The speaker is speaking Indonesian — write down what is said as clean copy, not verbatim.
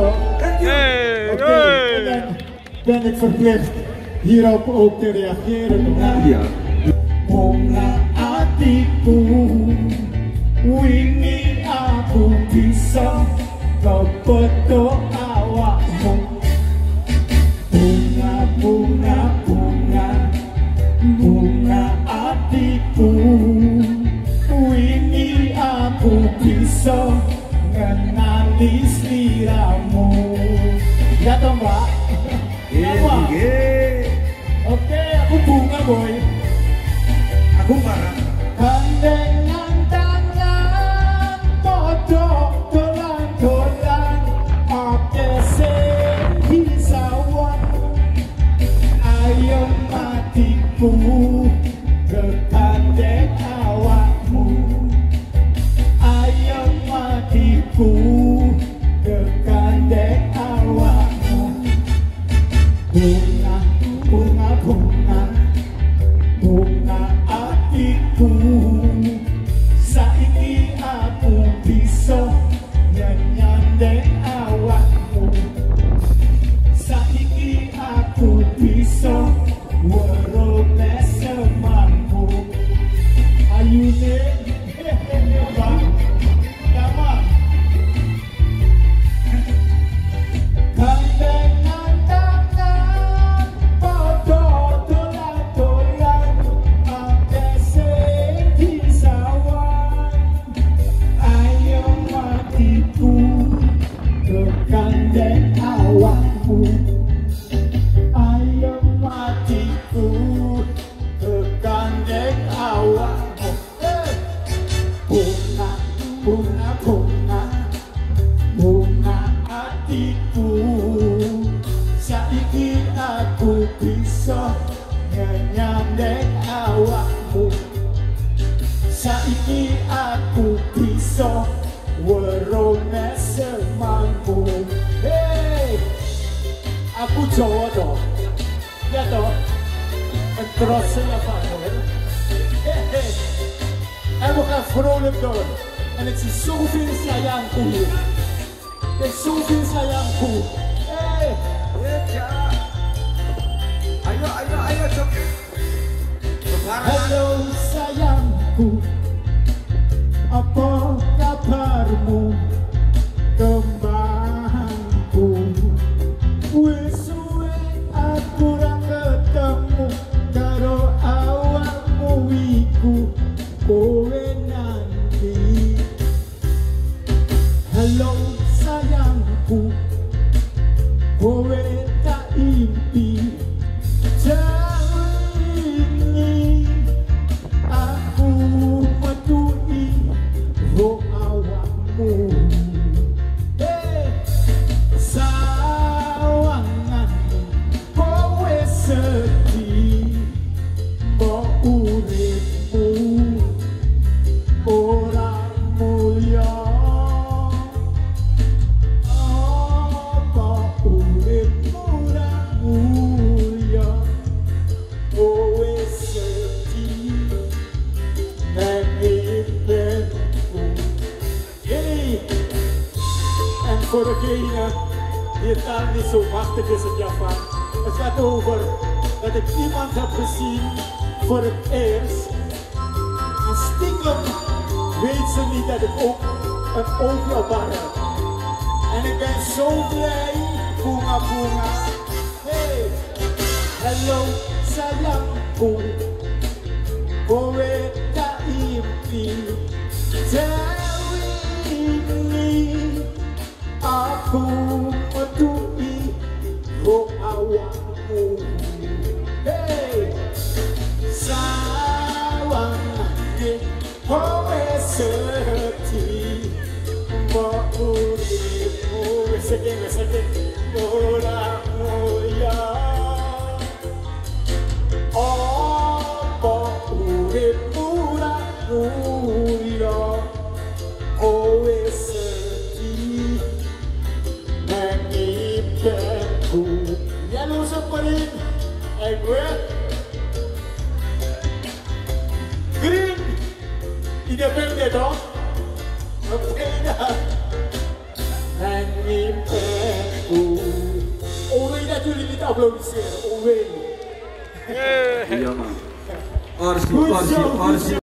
zo. Hey, Oké, hey. en dan ben ik verplicht hierop ook te reageren. Ja. Bunga hatiku, wingi aku bisa kebeto awakmu. Bunga, bunga, bunga, bunga hatiku, wingi aku bisa ngenali sliramu. Ya toh mbak? Ya mbak? Oke, aku bunga boy. Aku marah. Gandengan tangan, podo dolan-dolan, oke sing hisawan. Ayo matiku, kegandeng awakmu. Ayo matiku, kegandeng awakmu. Bunga, bunga, bunga, bunga hatiku, saiki aku bisa nyandeng awakmu. Saiki aku bisa werone semampu. Ayune bang, gampang. Gandengan tangan, podo dolan-dolan, oke sing disawan. Ayo matiku, kegandeng awakmu. Ayo matiku, kegandeng awakmu. Bunga, bunga, bunga, bunga hatiku, saiki aku bisa nyandeng awakmu. Saiki aku bisa werone semampu. Hey, aku Jawa toh, ya toh, entrosnya van. Hey, en we gaan vrolijk door. En ik zie zoveel sayangku hier. Er is zoveel sayangku. Hey, Ayo, ayo, ayo, cok. halo sayangku, apa kabarmu? Kembangku, wis suwe aku ra ketemu karo awakmu iku, kowe nanti. Halo sayangku, kowe tak impi. Jauh ini aku metuhi roh awakmu. Hey, sawangan kowe sedih, mbok uripmu ora mulya. Apa uripmu ora mulya, kowe sedih nang hidupku. Hey, en voor degene die het daar niet zo machtig is in Japan, het gaat over dat ik iemand heb gezien voor het eerst. En stiekem weet ze niet dat ik ook een oogje op haar heb. En ik ben zo blij, bunga bunga. Hey, hallo sayangku, kowe tak impi. Dewi ini aku metuhi roh awakmu. Hey, sawangan kowe sedih, mbok uripmu wis ora mulya. Apa uripmu ora mulya, kowe sedih nang hidupku. Ya lu seperin, gue Green, independent dong. Oke dah. impianku. Owe dat jullie niet applaudisseren, Owe. Iya, Mang. Orsi.